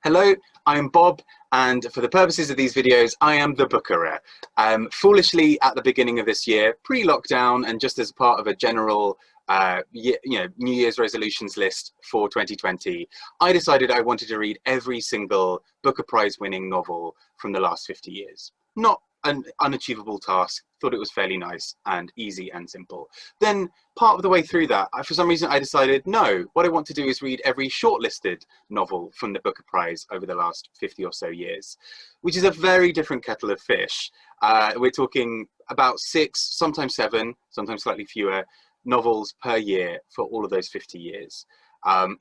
Hello, I'm Bob, and for the purposes of these videos, I am the bookerer. Foolishly, at the beginning of this year, pre-lockdown, and just as part of a general New Year's resolutions list for 2020, I decided I wanted to read every single Booker Prize winning novel from the last 50 years. Not an unachievable task, thought it was fairly nice and easy and simple. Then part of the way through that, for some reason I decided, no, what I want to do is read every shortlisted novel from the Booker Prize over the last 50 or so years, which is a very different kettle of fish. We're talking about 6, sometimes 7, sometimes slightly fewer novels per year for all of those 50 years.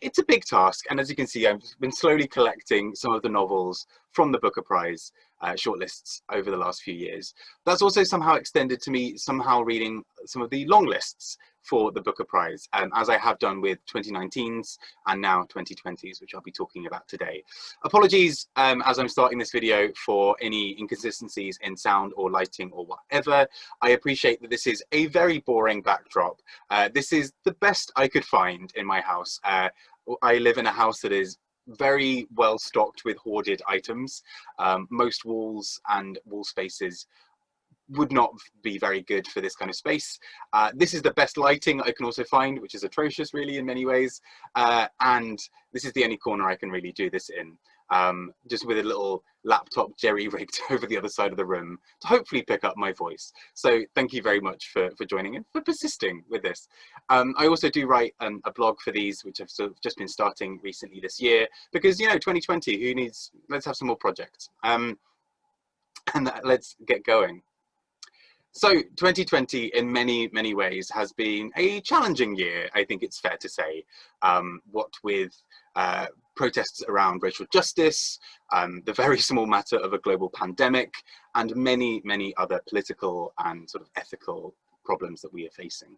It's a big task, and as you can see, I've been slowly collecting some of the novels from the Booker Prize shortlists over the last few years. That's also somehow extended to me somehow reading some of the long lists for the Booker Prize, as I have done with 2019s and now 2020s, which I'll be talking about today. Apologies as I'm starting this video for any inconsistencies in sound or lighting or whatever. I appreciate that this is a very boring backdrop. This is the best I could find in my house. I live in a house that is very well stocked with hoarded items. Most walls and wall spaces would not be very good for this kind of space. This is the best lighting I can also find, which is atrocious really in many ways. And this is the only corner I can really do this in. Just with a little laptop jerry-rigged over the other side of the room to hopefully pick up my voice. So thank you very much for joining and for persisting with this. I also do write a blog for these, which I've sort of just been starting recently this year, because, you know, 2020, who needs, let's have some more projects. And let's get going. So 2020 in many ways has been a challenging year, I think it's fair to say. What with protests around racial justice, the very small matter of a global pandemic, and many other political and sort of ethical problems that we are facing.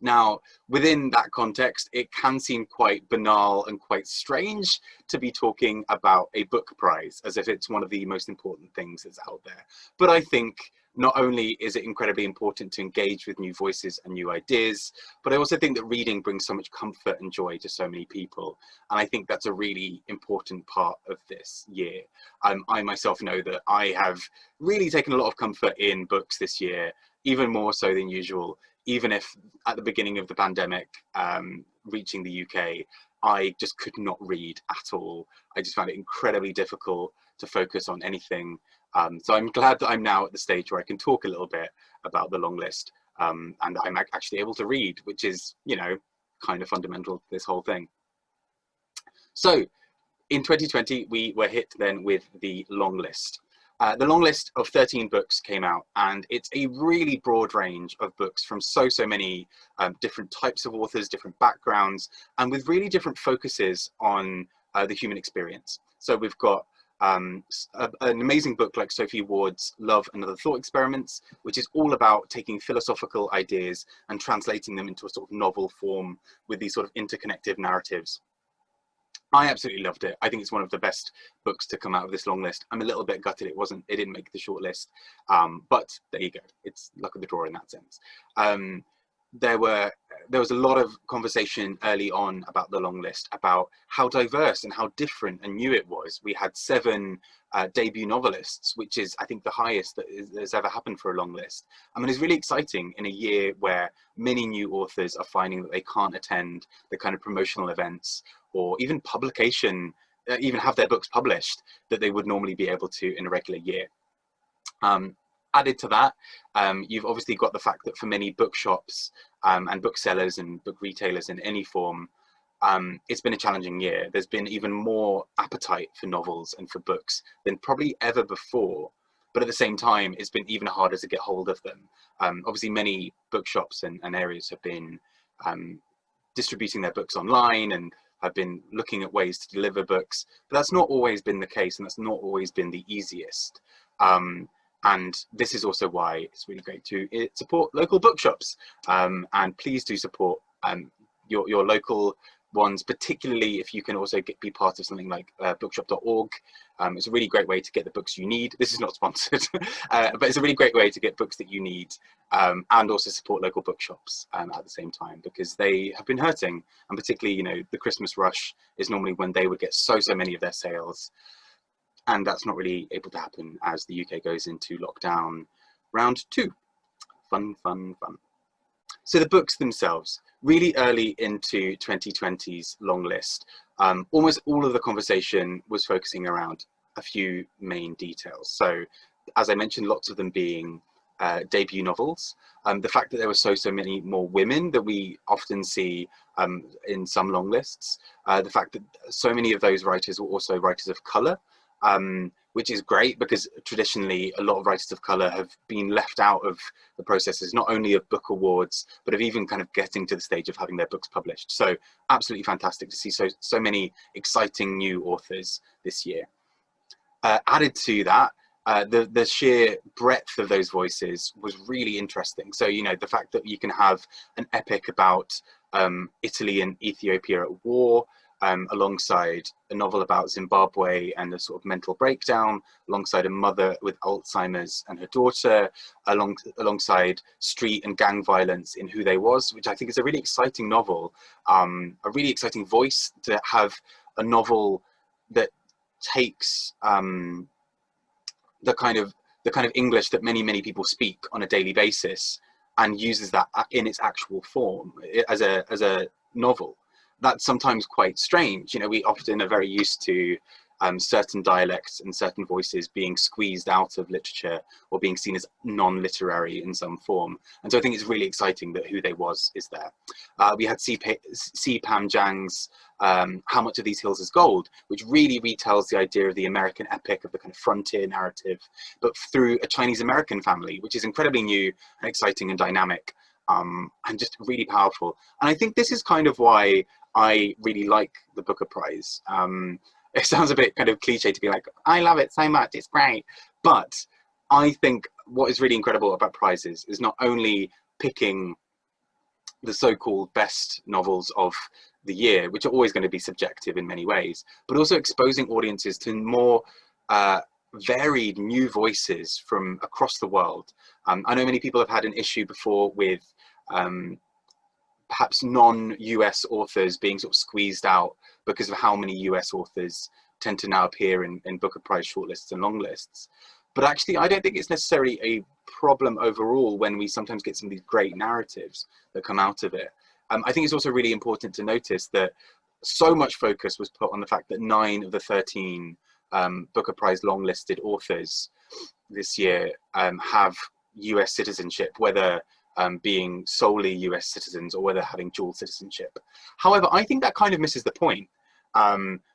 Now, within that context, it can seem quite banal and quite strange to be talking about a book prize as if it's one of the most important things that's out there. But I think not only is it incredibly important to engage with new voices and new ideas, but I also think that reading brings so much comfort and joy to so many people. And I think that's a really important part of this year. I myself know that I have really taken a lot of comfort in books this year, even more so than usual, even if at the beginning of the pandemic, reaching the UK, I just could not read at all. I just found it incredibly difficult to focus on anything. So I'm glad that I'm now at the stage where I can talk a little bit about the long list, and I'm actually able to read, which is, you know, kind of fundamental to this whole thing. So in 2020, we were hit then with the long list. The long list of 13 books came out, and it's a really broad range of books from so many different types of authors, different backgrounds, and with really different focuses on the human experience. So we've got an amazing book like Sophie Ward's Love and Other Thought Experiments, which is all about taking philosophical ideas and translating them into a sort of novel form with these sort of interconnected narratives. I absolutely loved it. I think it's one of the best books to come out of this long list. I'm a little bit gutted it didn't make the short list, but there you go. It's luck of the draw in that sense. There was a lot of conversation early on about the long list, about how diverse and how different and new it was. We had 7 debut novelists, which is, I think, the highest that has ever happened for a long list. I mean, it's really exciting in a year where many new authors are finding that they can't attend the kind of promotional events or even publication, even have their books published that they would normally be able to in a regular year. Added to that, you've obviously got the fact that for many bookshops and booksellers and book retailers in any form, it's been a challenging year. There's been even more appetite for novels and for books than probably ever before. But at the same time, it's been even harder to get hold of them. Obviously, many bookshops and areas have been distributing their books online and have been looking at ways to deliver books. But that's not always been the case, and that's not always been the easiest. And this is also why it's really great to support local bookshops. And please do support your local ones, particularly if you can also be part of something like bookshop.org. It's a really great way to get the books you need. This is not sponsored, but it's a really great way to get books that you need, and also support local bookshops at the same time, because they have been hurting. And particularly, you know, the Christmas rush is normally when they would get so many of their sales. And that's not really able to happen as the UK goes into lockdown round 2. Fun, fun, fun. So the books themselves, really early into 2020's long list, almost all of the conversation was focusing around a few main details. So, as I mentioned, lots of them being debut novels. The fact that there were so many more women that we often see in some long lists. The fact that so many of those writers were also writers of colour, which is great, because traditionally a lot of writers of colour have been left out of the processes, not only of book awards, but of even kind of getting to the stage of having their books published. So absolutely fantastic to see so many exciting new authors this year. Added to that, the sheer breadth of those voices was really interesting. So, you know, the fact that you can have an epic about Italy and Ethiopia at war, alongside a novel about Zimbabwe and a sort of mental breakdown, alongside a mother with Alzheimer's and her daughter, alongside street and gang violence in Who They Was, which I think is a really exciting novel, a really exciting voice to have a novel that takes the kind of English that many people speak on a daily basis and uses that in its actual form as a novel. That's sometimes quite strange. You know, we often are very used to certain dialects and certain voices being squeezed out of literature or being seen as non-literary in some form. And so I think it's really exciting that Who They Was is there. We had C. Pam Jang's How Much of These Hills is Gold, which really retells the idea of the American epic, of the kind of frontier narrative, but through a Chinese-American family, which is incredibly new and exciting and dynamic, and just really powerful. And I think this is kind of why I really like the Booker Prize. It sounds a bit kind of cliche to be like, I love it so much, it's great. But I think what is really incredible about prizes is not only picking the so-called best novels of the year, which are always going to be subjective in many ways, but also exposing audiences to more varied new voices from across the world. I know many people have had an issue before with perhaps non-US authors being sort of squeezed out because of how many US authors tend to now appear in Booker Prize shortlists and long lists. But actually, I don't think it's necessarily a problem overall when we sometimes get some of these great narratives that come out of it. I think it's also really important to notice that so much focus was put on the fact that 9 of the 13 Booker Prize long-listed authors this year have US citizenship, whether being solely US citizens or whether having dual citizenship. However, I think that kind of misses the point,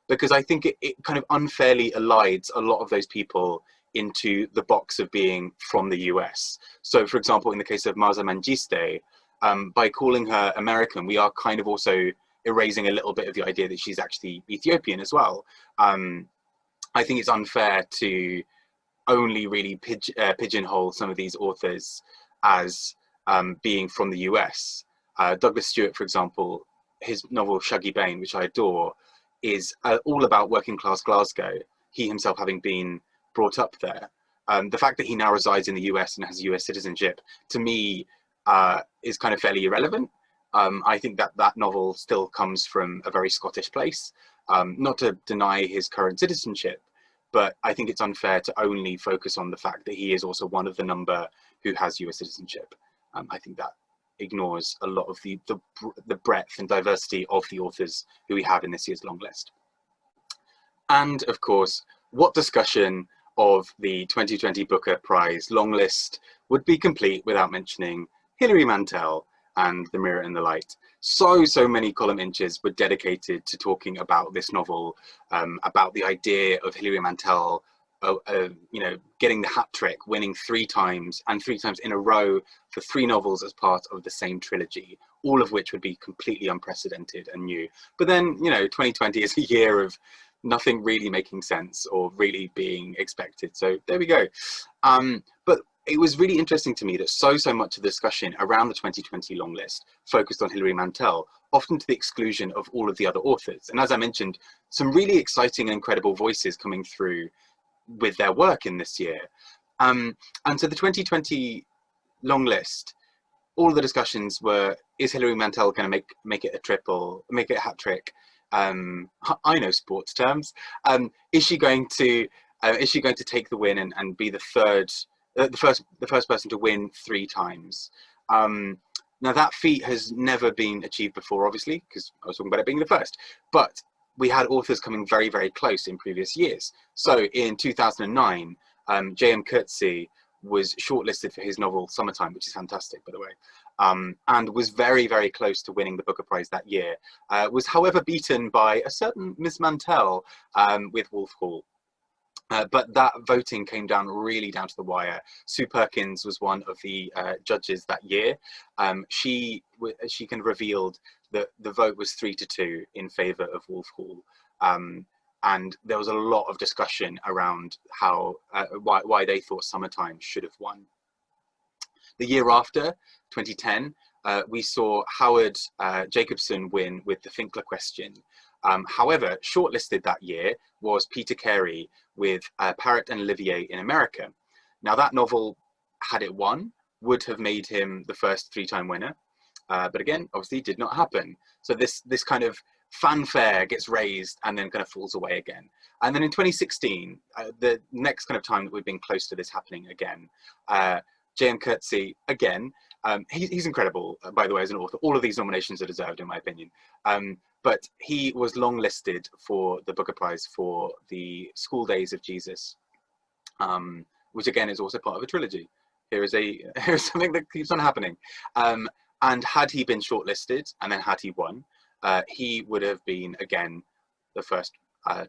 because I think it kind of unfairly elides a lot of those people into the box of being from the US. So, for example, in the case of Maaza Mengiste, by calling her American, we are kind of also erasing a little bit of the idea that she's actually Ethiopian as well. I think it's unfair to only really pigeonhole some of these authors as being from the US. Douglas Stewart, for example, his novel Shuggy Bane, which I adore, is all about working class Glasgow, he himself having been brought up there. The fact that he now resides in the US and has US citizenship, to me, is kind of fairly irrelevant. I think that novel still comes from a very Scottish place. Not to deny his current citizenship, but I think it's unfair to only focus on the fact that he is also one of the number who has US citizenship. I think that ignores a lot of the breadth and diversity of the authors who we have in this year's long list. And of course, what discussion of the 2020 Booker Prize long list would be complete without mentioning Hilary Mantel and The Mirror and the Light. So many column inches were dedicated to talking about this novel, about the idea of Hilary Mantel, you know, getting the hat trick, winning 3 times and 3 times in a row for 3 novels as part of the same trilogy, all of which would be completely unprecedented and new. But then, you know, 2020 is a year of nothing really making sense or really being expected. So there we go. But it was really interesting to me that so much of the discussion around the 2020 long list focused on Hilary Mantel, often to the exclusion of all of the other authors. And as I mentioned, some really exciting and incredible voices coming through with their work in this year. And so the 2020 long list, all the discussions were, is Hilary Mantel going to make it a triple, make it a hat trick? I know sports terms. Is she going to take the win and be the first person to win 3 times? Now that feat has never been achieved before, obviously, because I was talking about it being the first. But we had authors coming very, very close in previous years. So in 2009, J.M. Tsitsi was shortlisted for his novel Summertime, which is fantastic, by the way, and was very, very close to winning the Booker Prize that year. Was, however, beaten by a certain Miss Mantel with Wolf Hall. But that voting came really down to the wire. Sue Perkins was one of the judges that year. She kind of revealed that the vote was 3-2 in favour of Wolf Hall. And there was a lot of discussion around why they thought Summertime should have won. The year after, 2010, we saw Howard Jacobson win with The Finkler Question. However, shortlisted that year was Peter Carey with Parrot and Olivier in America. Now that novel, had it won, would have made him the first 3-time winner. But again, obviously did not happen. So this kind of fanfare gets raised and then kind of falls away again. And then in 2016, the next kind of time that we've been close to this happening again, J.M. Tsitsi, again, he's incredible, by the way, as an author. All of these nominations are deserved, in my opinion. But he was longlisted for the Booker Prize for The School Days of Jesus, which again is also part of a trilogy. Here's something that keeps on happening. And had he been shortlisted and then had he won, he would have been, again, the first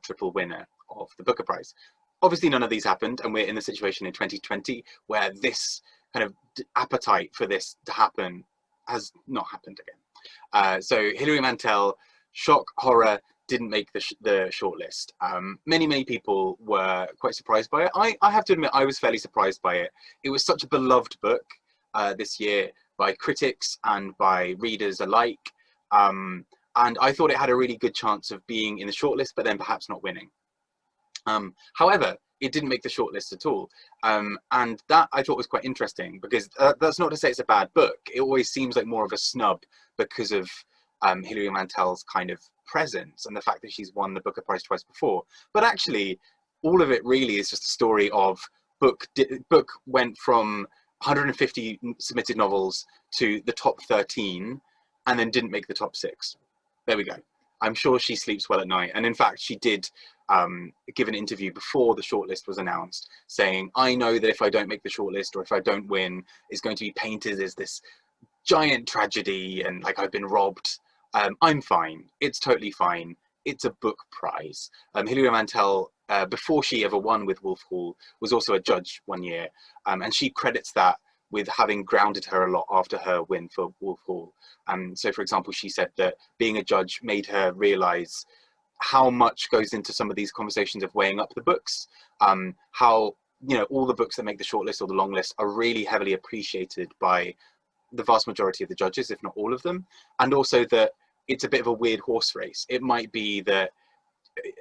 triple winner of the Booker Prize. Obviously, none of these happened, and we're in the situation in 2020 where this kind of appetite for this to happen has not happened again. So Hilary Mantel, shock, horror, didn't make the shortlist. Many people were quite surprised by it. I have to admit, I was fairly surprised by it. It was such a beloved book this year by critics and by readers alike. And I thought it had a really good chance of being in the shortlist, but then perhaps not winning. However, it didn't make the shortlist at all. And that I thought was quite interesting, because that's not to say it's a bad book. It always seems like more of a snub because of Hilary Mantel's kind of presence and the fact that she's won the Booker Prize twice before. But actually, all of it really is just a story of book went from 150 submitted novels to the top 13 and then didn't make the top 6. There we go. I'm sure she sleeps well at night. And in fact, she did give an interview before the shortlist was announced saying, I know that if I don't make the shortlist or if I don't win, it's going to be painted as this giant tragedy and like I've been robbed. I'm fine. It's totally fine. It's a book prize. Hilary Mantel, before she ever won with Wolf Hall, was also a judge one year. And she credits that with having grounded her a lot after her win for Wolf Hall. So, for example, she said that being a judge made her realize how much goes into some of these conversations of weighing up the books, how, you know, all the books that make the shortlist or the long list are really heavily appreciated by the vast majority of the judges, if not all of them. And also that it's a bit of a weird horse race. It might be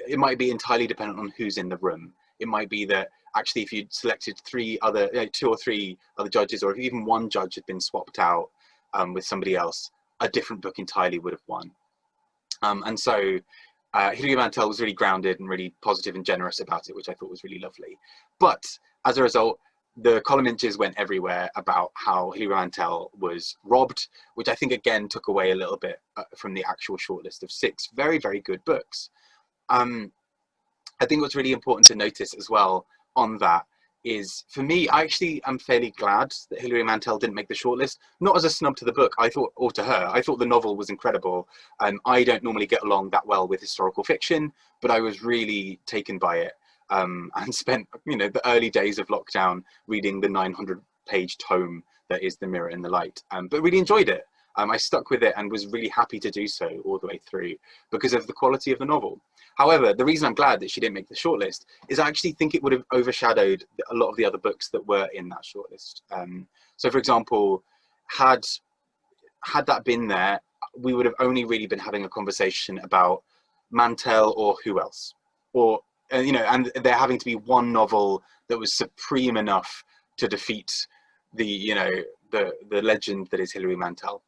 entirely dependent on who's in the room. It might be that actually if you'd selected 2 or 3 other judges, or if even one judge had been swapped out with somebody else, a different book entirely would have won. And so Hilary Mantel was really grounded and really positive and generous about it, which I thought was really lovely. But as a result, the column inches went everywhere about how Hilary Mantel was robbed, which I think again took away a little bit from the actual shortlist of 6 very, very good books. I think what's really important to notice as well on that is, for me, I actually am fairly glad that Hilary Mantel didn't make the shortlist, not as a snub to the book, I thought, or to her. I thought the novel was incredible. I don't normally get along that well with historical fiction, but I was really taken by it, and spent, you know, the early days of lockdown reading the 900-page tome that is The Mirror and the Light, but really enjoyed it. I stuck with it and was really happy to do so all the way through because of the quality of the novel. However, the reason I'm glad that she didn't make the shortlist is I actually think it would have overshadowed a lot of the other books that were in that shortlist. So, for example, had that been there, we would have only really been having a conversation about Mantel or who else, or you know, and there having to be one novel that was supreme enough to defeat the, you know, the legend that is Hilary Mantel.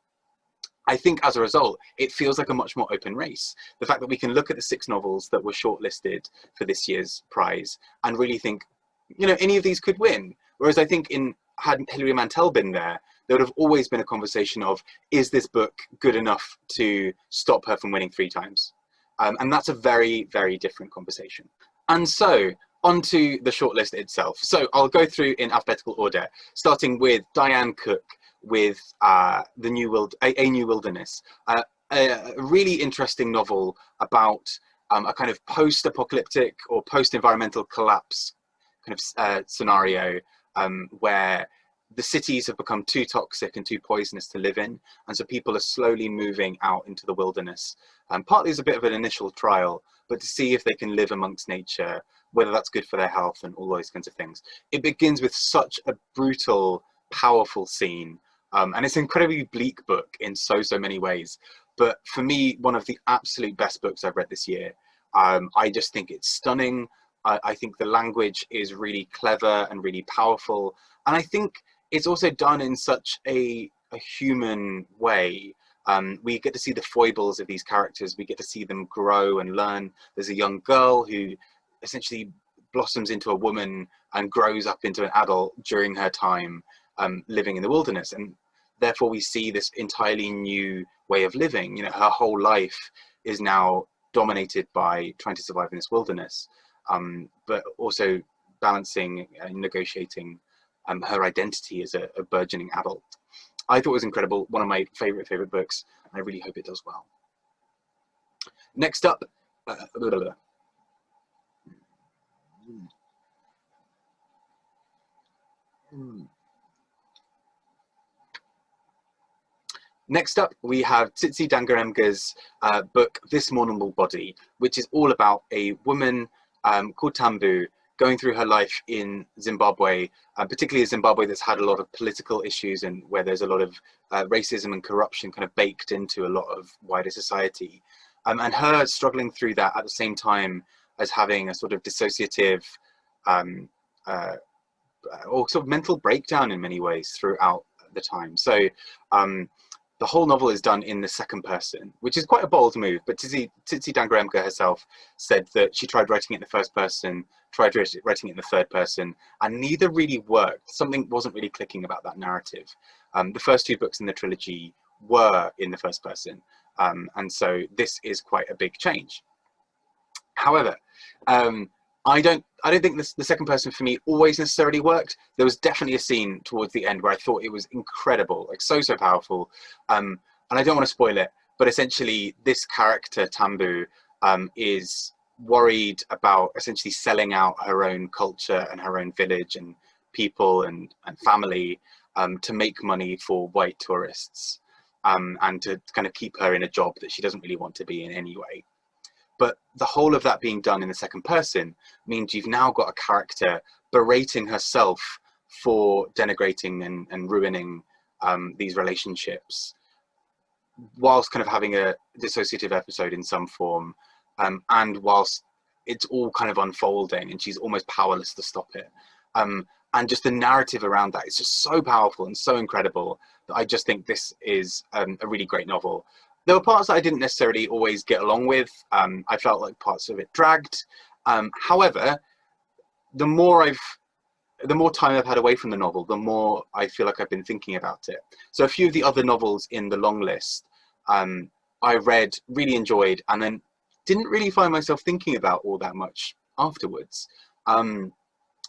I think as a result, it feels like a much more open race. The fact that we can look at the 6 novels that were shortlisted for this year's prize and really think, you know, any of these could win. Whereas I think had Hilary Mantel been there would have always been a conversation of, is this book good enough to stop her from winning 3 times? And that's a very, very different conversation. And so, onto the shortlist itself. So I'll go through in alphabetical order, starting with Diane Cook with A New Wilderness, a really interesting novel about a kind of post-apocalyptic or post-environmental collapse kind of scenario where the cities have become too toxic and too poisonous to live in, and so people are slowly moving out into the wilderness. Partly as a bit of an initial trial, but to see if they can live amongst nature, whether that's good for their health and all those kinds of things. It begins with such a brutal, powerful scene, and it's an incredibly bleak book in so many ways. But for me, one of the absolute best books I've read this year. I just think it's stunning. I think the language is really clever and really powerful. And I think it's also done in such a human way. We get to see the foibles of these characters. We get to see them grow and learn. There's a young girl who essentially blossoms into a woman and grows up into an adult during her time living in the wilderness. And therefore we see this entirely new way of living. You know, her whole life is now dominated by trying to survive in this wilderness, but also balancing and negotiating her identity as a burgeoning adult. I thought it was incredible, one of my favorite books, and I really hope it does well. Next up, next up, we have Tsitsi Dangarembga's book, This Mournable Body, which is all about a woman called Tambu going through her life in Zimbabwe, particularly a Zimbabwe that's had a lot of political issues and where there's a lot of racism and corruption kind of baked into a lot of wider society. And her struggling through that at the same time as having a sort of dissociative or sort of mental breakdown in many ways throughout the time. So the whole novel is done in the second person, which is quite a bold move, but Tsitsi Dangarembga herself said that she tried writing it in the first person, tried writing it in the third person, and neither really worked. Something wasn't really clicking about that narrative. The first 2 books in the trilogy were in the first person, and so this is quite a big change. However, I don't think the second person for me always necessarily worked. There was definitely a scene towards the end where I thought it was incredible, like so powerful. And I don't want to spoil it, but essentially this character, Tambu, is worried about essentially selling out her own culture and her own village and people and family to make money for white tourists and to kind of keep her in a job that she doesn't really want to be in anyway. But the whole of that being done in the second person means you've now got a character berating herself for denigrating and ruining these relationships, whilst kind of having a dissociative episode in some form, and whilst it's all kind of unfolding and she's almost powerless to stop it. And just the narrative around that is just so powerful and so incredible that I just think this is a really great novel. There were parts that I didn't necessarily always get along with. I felt like parts of it dragged. However, the more time I've had away from the novel, the more I feel like I've been thinking about it. So a few of the other novels in the long list, I read, really enjoyed, and then didn't really find myself thinking about all that much afterwards.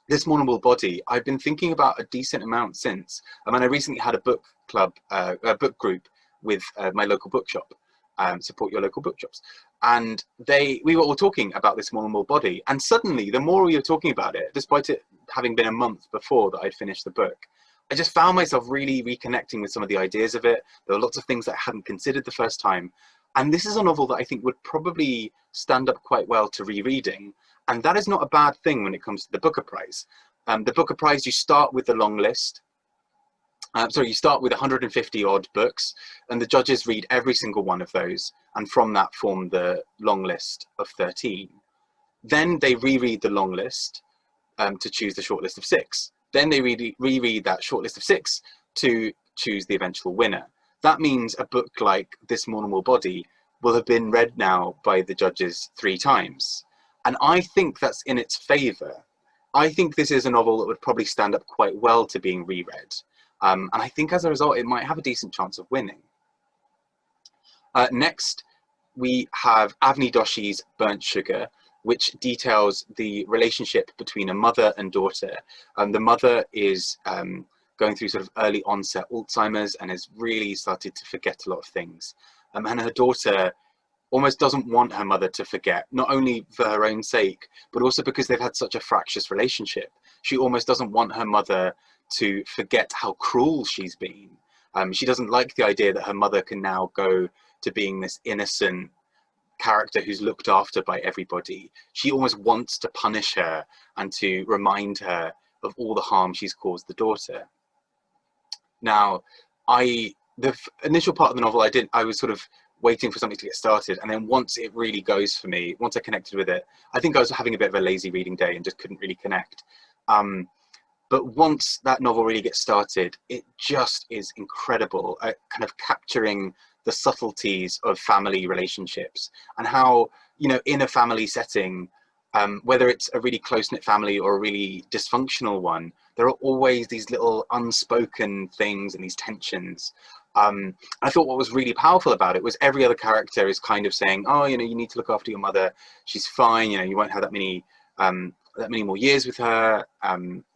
This Mournable Body, I've been thinking about a decent amount since. I mean, I recently had a book club, a book group with my local bookshop, support your local bookshops. And we were all talking about this Mournable Body. And suddenly, the more we were talking about it, despite it having been a month before that I'd finished the book, I just found myself really reconnecting with some of the ideas of it. There were lots of things that I hadn't considered the first time. And this is a novel that I think would probably stand up quite well to rereading. And that is not a bad thing when it comes to the Booker Prize. The Booker Prize, you start with the long list. You start with 150 odd books, and the judges read every single one of those, and from that form the long list of 13. Then they reread the long list to choose the shortlist of 6. Then they reread that shortlist of 6 to choose the eventual winner. That means a book like this Mournable Body will have been read now by the judges 3 times. And I think that's in its favour. I think this is a novel that would probably stand up quite well to being reread. And I think as a result, it might have a decent chance of winning. Next, we have Avni Doshi's Burnt Sugar, which details the relationship between a mother and daughter. The mother is going through sort of early onset Alzheimer's and has really started to forget a lot of things. And her daughter almost doesn't want her mother to forget, not only for her own sake, but also because they've had such a fractious relationship. She almost doesn't want her mother to forget how cruel she's been. She doesn't like the idea that her mother can now go to being this innocent character who's looked after by everybody. She almost wants to punish her and to remind her of all the harm she's caused the daughter. Now, the initial part of the novel, I was sort of waiting for something to get started, and then once it really goes for me, once I connected with it, I think I was having a bit of a lazy reading day and just couldn't really connect. But once that novel really gets started, it just is incredible at kind of capturing the subtleties of family relationships and how, you know, in a family setting, whether it's a really close-knit family or a really dysfunctional one, there are always these little unspoken things and these tensions. I thought what was really powerful about it was every other character is kind of saying, oh, you know, you need to look after your mother. She's fine. You know, you won't have that many more years with her.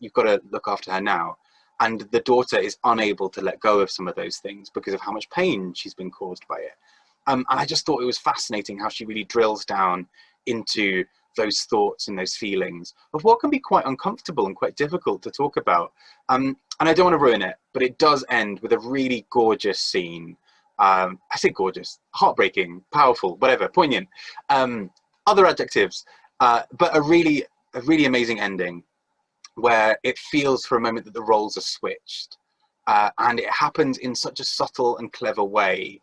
You've got to look after her now. And the daughter is unable to let go of some of those things because of how much pain she's been caused by it. And I just thought it was fascinating how she really drills down into those thoughts and those feelings of what can be quite uncomfortable and quite difficult to talk about. And I don't want to ruin it, but it does end with a really gorgeous scene. I say gorgeous, heartbreaking, powerful, whatever, poignant, other adjectives, but a really amazing ending where it feels for a moment that the roles are switched. And it happens in such a subtle and clever way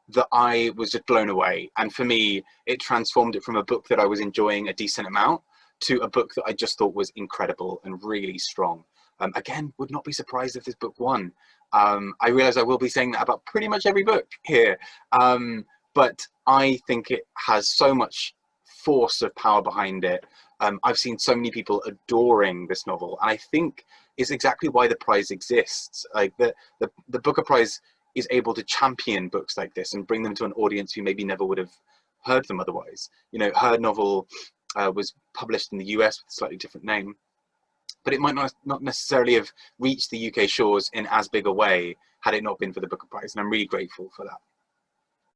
that I was just blown away. And for me, it transformed it from a book that I was enjoying a decent amount to a book that I just thought was incredible and really strong. Again, would not be surprised if this book won. I realize I will be saying that about pretty much every book here. But I think it has so much force of power behind it. I've seen so many people adoring this novel, and I think is exactly why the prize exists. Like the Booker Prize is able to champion books like this and bring them to an audience who maybe never would have heard them otherwise. You know, her novel was published in the US with a slightly different name, but it might not necessarily have reached the UK shores in as big a way had it not been for the Booker Prize, and I'm really grateful for that.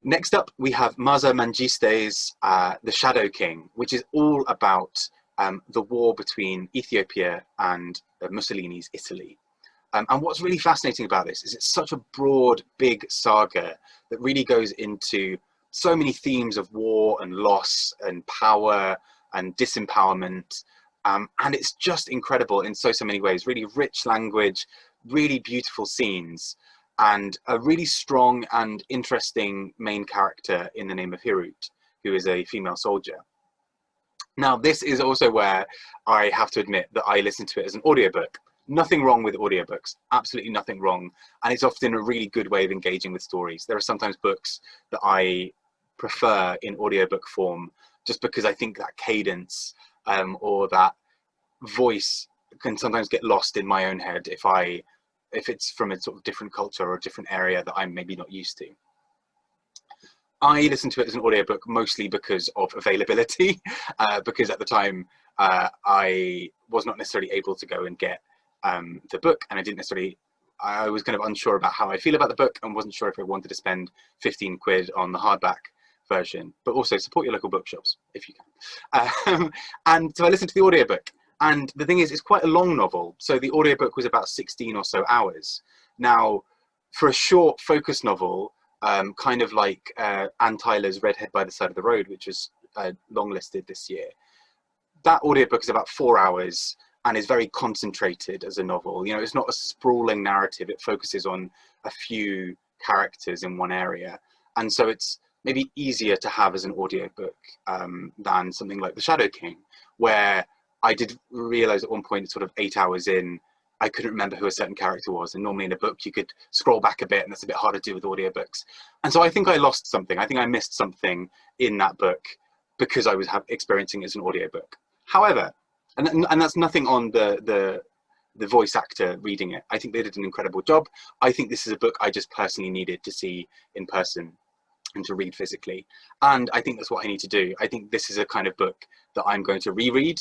Next up, we have Maaza Mengiste's The Shadow King, which is all about the war between Ethiopia and Mussolini's Italy. And what's really fascinating about this is it's such a broad, big saga that really goes into so many themes of war and loss and power and disempowerment. And it's just incredible in so many ways. Really rich language, really beautiful scenes, and a really strong and interesting main character in the name of Hirut, who is a female soldier. Now, this is also where I have to admit that I listened to it as an audiobook. Nothing wrong with audiobooks, absolutely nothing wrong. And it's often a really good way of engaging with stories. There are sometimes books that I prefer in audiobook form just because I think that cadence or that voice can sometimes get lost in my own head if it's from a sort of different culture or a different area that I'm maybe not used to. I listened to it as an audiobook mostly because of availability, because at the time I was not necessarily able to go and get the book, and I was kind of unsure about how I feel about the book and wasn't sure if I wanted to spend 15 quid on the hardback version, but also support your local bookshops if you can. And so I listened to the audiobook, And the thing is, it's quite a long novel. So the audiobook was about 16 or so hours. Now, for a short focus novel, kind of like Anne Tyler's Redhead by the Side of the Road, which was longlisted this year, that audiobook is about 4 hours and is very concentrated as a novel. You know, it's not a sprawling narrative. It focuses on a few characters in one area. And so it's maybe easier to have as an audiobook than something like The Shadow King, where I did realize at one point, sort of 8 hours in, I couldn't remember who a certain character was. And normally in a book, you could scroll back a bit, and that's a bit harder to do with audiobooks. And so I think I lost something. I think I missed something in that book because I was experiencing it as an audiobook. However, and that's nothing on the voice actor reading it. I think they did an incredible job. I think this is a book I just personally needed to see in person and to read physically. And I think that's what I need to do. I think this is a kind of book that I'm going to reread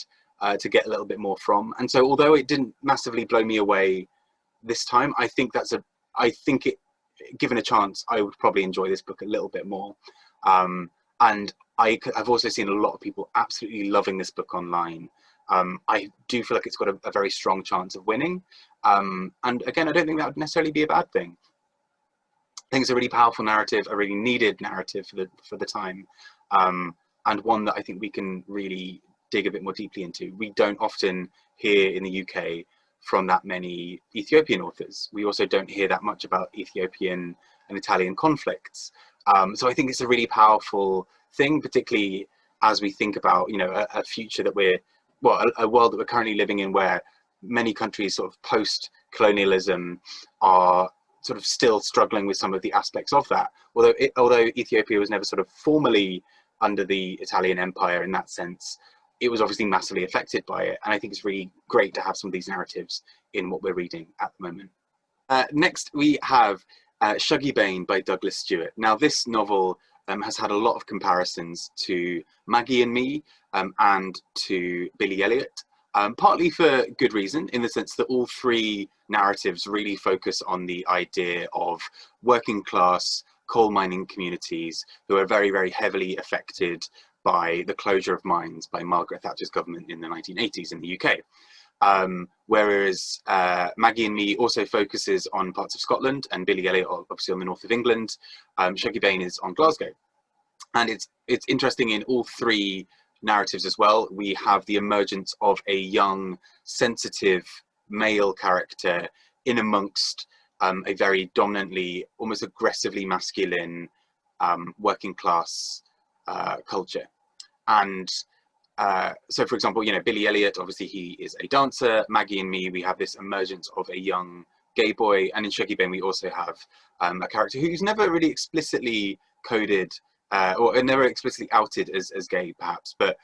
to get a little bit more from. And so although it didn't massively blow me away this time, I think given a chance, I would probably enjoy this book a little bit more. And I've also seen a lot of people absolutely loving this book online. I do feel like it's got a very strong chance of winning. And again, I don't think that would necessarily be a bad thing. I think it's a really powerful narrative, a really needed narrative for the time, and one that I think we can really dig a bit more deeply into. We don't often hear in the UK from that many Ethiopian authors. We also don't hear that much about Ethiopian and Italian conflicts. So I think it's a really powerful thing, particularly as we think about, you know, a future that a world that we're currently living in, where many countries sort of post-colonialism are sort of still struggling with some of the aspects of that. Although Ethiopia was never sort of formally under the Italian Empire in that sense, it was obviously massively affected by it. And I think it's really great to have some of these narratives in what we're reading at the moment. Next, we have Shuggy Bane by Douglas Stewart. Now, this novel has had a lot of comparisons to Maggie and Me and to Billy Elliot, partly for good reason, in the sense that all three narratives really focus on the idea of working class coal mining communities who are very, very heavily affected by the closure of mines by Margaret Thatcher's government in the 1980s in the UK. Whereas Maggie and Me also focuses on parts of Scotland, and Billy Elliot obviously on the north of England. Shuggy Bane is on Glasgow. And it's interesting in all three narratives as well. We have the emergence of a young, sensitive male character in amongst a very dominantly, almost aggressively masculine working class culture. And so, for example, you know, Billy Elliot, obviously he is a dancer. Maggie and Me, we have this emergence of a young gay boy. And in Shuggy Bane, we also have a character who's never really explicitly coded or never explicitly outed as gay, perhaps, but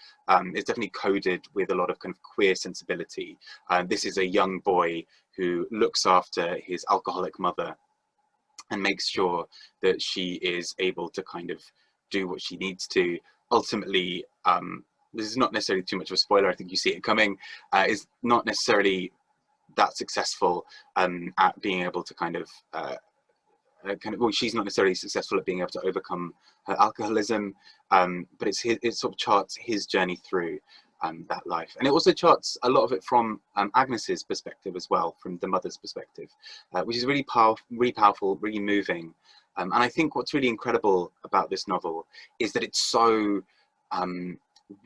is definitely coded with a lot of kind of queer sensibility. This is a young boy who looks after his alcoholic mother and makes sure that she is able to kind of do what she needs to. Ultimately, this is not necessarily too much of a spoiler, I think you see it coming, is not necessarily that successful at being able to well, she's not necessarily successful at being able to overcome her alcoholism, but it sort of charts his journey through that life. And it also charts a lot of it from Agnes's perspective as well, from the mother's perspective, which is really powerful, really moving. And I think what's really incredible about this novel is that it's so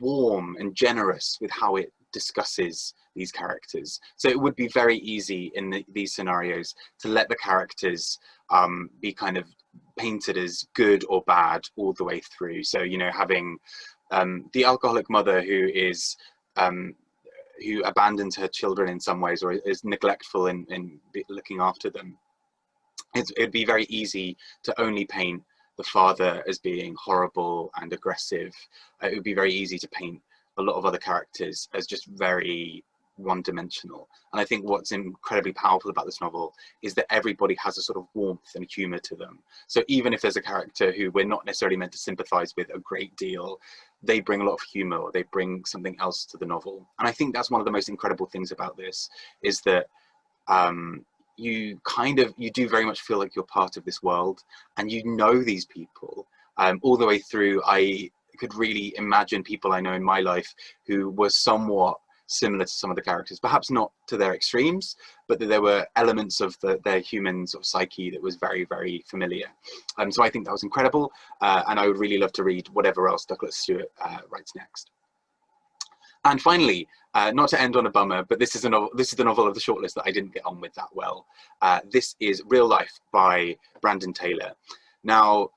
warm and generous with how it discusses these characters. So it would be very easy in these scenarios to let the characters be kind of painted as good or bad all the way through. So, you know, having the alcoholic mother who abandons her children in some ways, or is neglectful in looking after them. It'd be very easy to only paint the father as being horrible and aggressive. It would be very easy to paint a lot of other characters as just very one-dimensional. And I think what's incredibly powerful about this novel is that everybody has a sort of warmth and humor to them. So even if there's a character who we're not necessarily meant to sympathize with a great deal, they bring a lot of humor, or they bring something else to the novel. And I think that's one of the most incredible things about this, is that you do very much feel like you're part of this world, and you know these people all the way through. I could really imagine people I know in my life who were somewhat similar to some of the characters, perhaps not to their extremes, but that there were elements of their human sort of psyche that was very, very familiar. So I think that was incredible, and I would really love to read whatever else Douglas Stewart writes next. And finally, not to end on a bummer, but this is the novel of the shortlist that I didn't get on with that well. This is Real Life by Brandon Taylor. Now,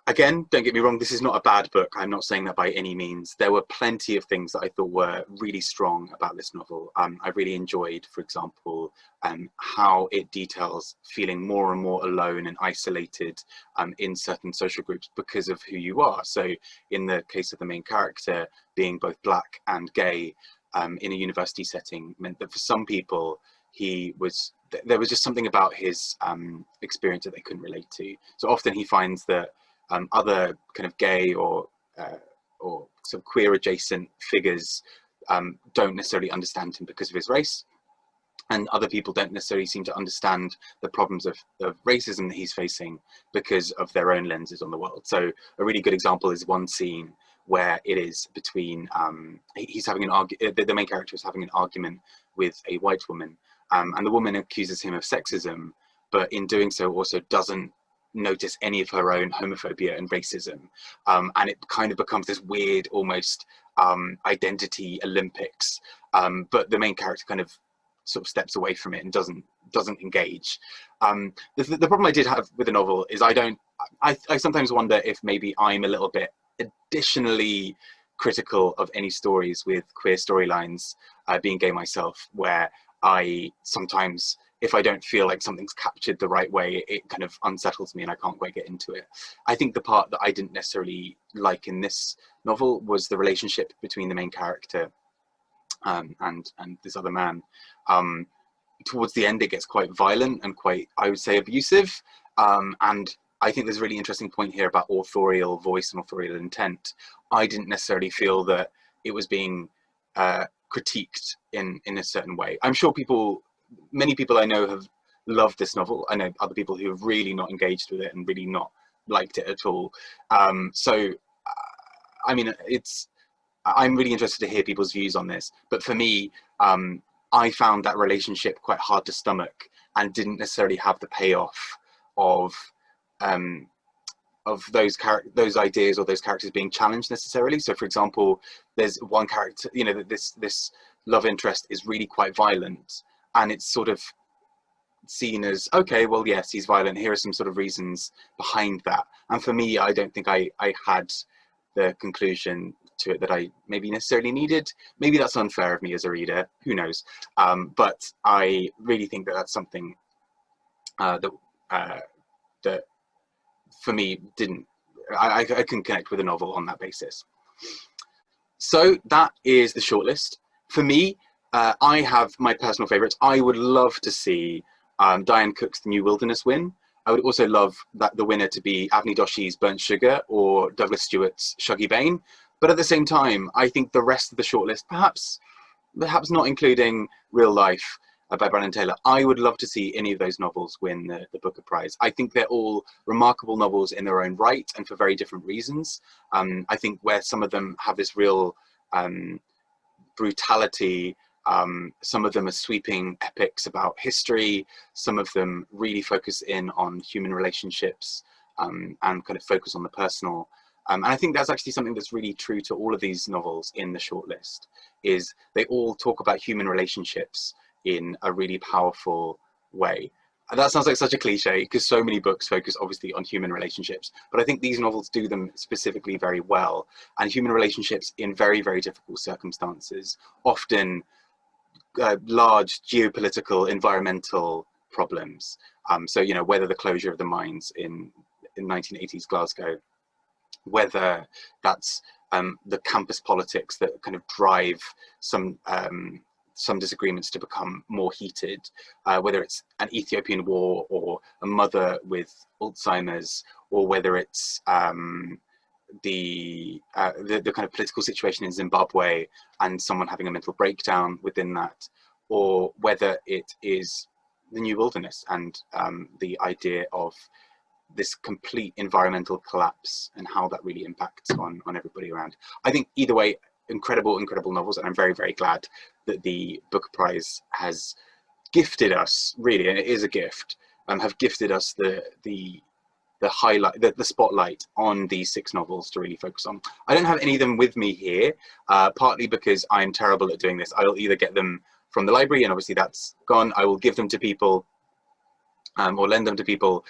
again, don't get me wrong, this is not a bad book. I'm not saying that by any means. There were plenty of things that I thought were really strong about this novel. I really enjoyed, for example, how it details feeling more and more alone and isolated in certain social groups because of who you are. So in the case of the main character, being both black and gay in a university setting meant that for some people, there was just something about his experience that they couldn't relate to. So often he finds that other kind of gay or sort of queer adjacent figures don't necessarily understand him because of his race, and other people don't necessarily seem to understand the problems of racism that he's facing because of their own lenses on the world. So a really good example is one scene where it is between he's having the main character is having an argument with a white woman, and the woman accuses him of sexism, but in doing so also doesn't notice any of her own homophobia and racism, and it kind of becomes this weird almost identity Olympics, but the main character kind of sort of steps away from it and doesn't engage. The problem I did have with the novel is I sometimes wonder if maybe I'm a little bit additionally critical of any stories with queer storylines, being gay myself, where I sometimes, if I don't feel like something's captured the right way, it kind of unsettles me and I can't quite get into it. I think the part that I didn't necessarily like in this novel was the relationship between the main character and this other man. Towards the end, it gets quite violent and quite, I would say, abusive. And I think there's a really interesting point here about authorial voice and authorial intent. I didn't necessarily feel that it was being critiqued in a certain way. I'm sure many people I know have loved this novel. I know other people who have really not engaged with it and really not liked it at all. I mean, I'm really interested to hear people's views on this. But for me, I found that relationship quite hard to stomach and didn't necessarily have the payoff of those ideas or those characters being challenged necessarily. So, for example, there's one character, you know, this love interest is really quite violent, and it's sort of seen as, okay, well, yes, he's violent. Here are some sort of reasons behind that. And for me, I don't think I had the conclusion to it that I maybe necessarily needed. Maybe that's unfair of me as a reader, who knows? But I really think that that's something that for me I couldn't connect with a novel on that basis. So that is the shortlist. For me, I have my personal favorites. I would love to see Diane Cook's The New Wilderness win. I would also love the winner to be Avni Doshi's Burnt Sugar or Douglas Stewart's Shuggy Bane. But at the same time, I think the rest of the shortlist, perhaps not including Real Life by Brandon Taylor, I would love to see any of those novels win the Booker Prize. I think they're all remarkable novels in their own right and for very different reasons. I think where some of them have this real brutality, some of them are sweeping epics about history, some of them really focus in on human relationships and kind of focus on the personal. And I think that's actually something that's really true to all of these novels in the shortlist, is they all talk about human relationships in a really powerful way. And that sounds like such a cliche because so many books focus obviously on human relationships, but I think these novels do them specifically very well. And human relationships in very, very difficult circumstances, often large geopolitical, environmental problems. So, you know, whether the closure of the mines in 1980s Glasgow, whether that's the campus politics that kind of drive some disagreements to become more heated, whether it's an Ethiopian war or a mother with Alzheimer's, or whether it's the kind of political situation in Zimbabwe and someone having a mental breakdown within that, or whether it is the New Wilderness and the idea of this complete environmental collapse and how that really impacts on everybody around. I think either way, incredible, incredible novels, and I'm very, very glad that the Booker Prize has gifted us, really, and it is a gift, have gifted us the highlight, the spotlight on these 6 novels to really focus on. I don't have any of them with me here, partly because I'm terrible at doing this. I'll either get them from the library, and obviously that's gone. I will give them to people, or lend them to people,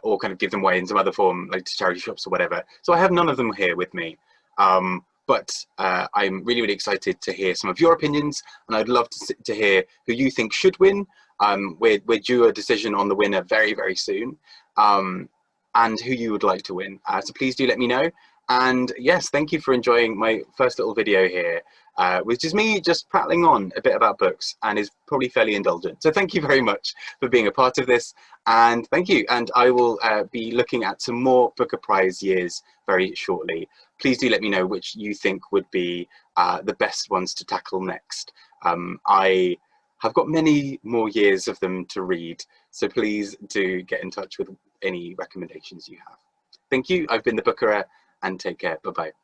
or kind of give them away in some other form, like to charity shops or whatever. So I have none of them here with me. But I'm really, really excited to hear some of your opinions, and I'd love to hear who you think should win. We're due a decision on the winner very, very soon, and who you would like to win. So please do let me know. And yes, thank you for enjoying my first little video here, which is me just prattling on a bit about books and is probably fairly indulgent. So thank you very much for being a part of this, and thank you. And I will be looking at some more Booker Prize years very shortly. Please do let me know which you think would be the best ones to tackle next. I have got many more years of them to read, so please do get in touch with any recommendations you have. Thank you. I've been the Bookerer, and take care. Bye-bye.